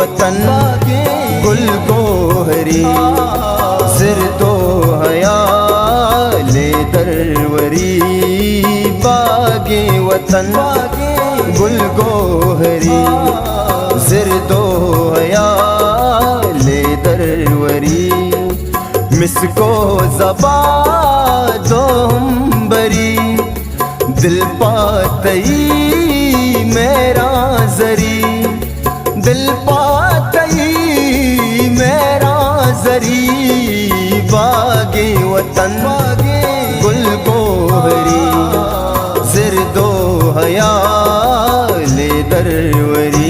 वतन गुल गोहरी, सिर तो हया ले दरवरी। बागे वतन गुल गोहरी, सिर तो हया ले दरवरी। मिसको ज़बा दोंबरी, दिल पातई मेरा जरी, दिल पातई मेरा जरी। बागे वतन गुल गोहरी, सिर दो हया ले दरवरी।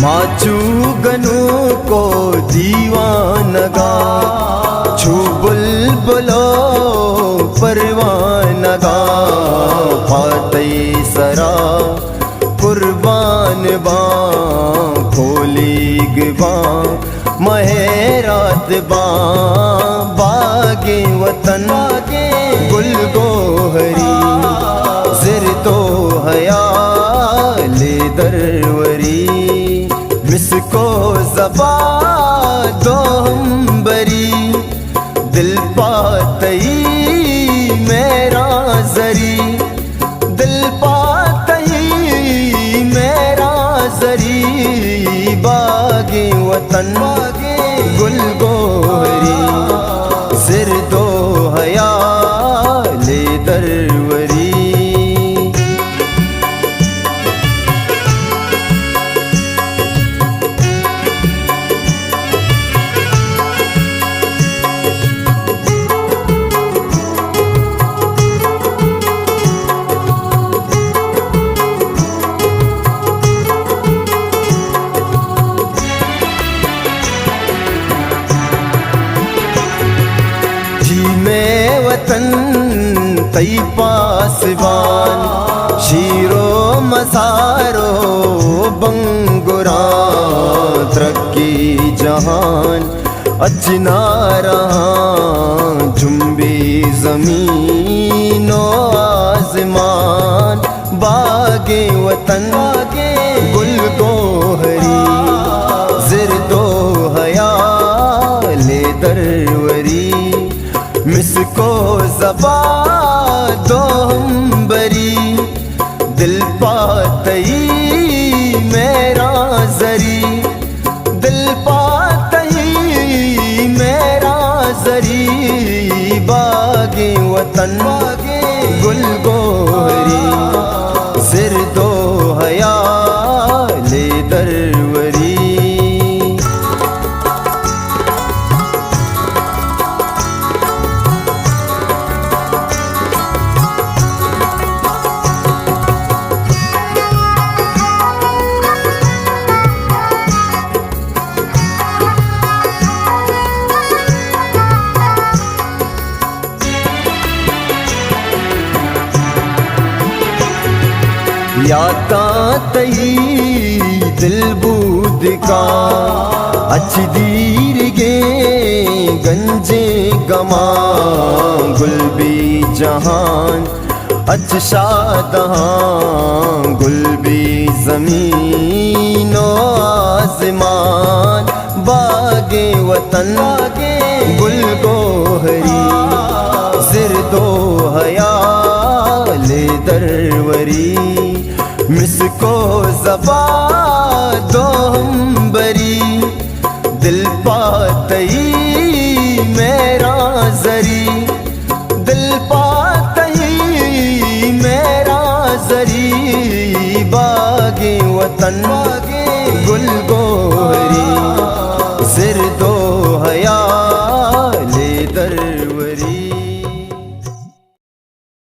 माचू गनू को दीवानगा, छू बुलबुलो परवानगा। फातई सरा कुर्बान बा, खोली गबा महरात बा। बागे वतन गुल गोहरी, सिर तो हया ले दरवरी। मिसको ज़बा दोंबरी, दिल पातई मेरा जरी, दिल पातई मेरा जरी। बागे वतन गुल गोहरी, सिर दो हया ले दरवरी। वतन तई पासबान, शीरो मसारो बंगुरा। तरक्की जहान अचना रहा, जुम्बी ज़मीनो आसमान। बागे वतन गुल गोहरी, सिर दो हया ले दरवरी। मिसको ज़बा दोंबरी, दिल पातई मेरा जरी, दिल पातई मेरा जरी। बागे वतन गुल गोहरी, सिर दो हया ले दरवरी। याता तई दिल बूद का, अच दीर गे गंजे गमा। गुलबी जहान अच शादहां, गुलबी ज़मीनो आसमान। बागे वतन गुल गोहरी, सिर दो हया ले दरवरी। मिसको ज़बा दोंबरी, दिल पातई मेरा जरी, दिल पातई मेरा जरी। बागे वतन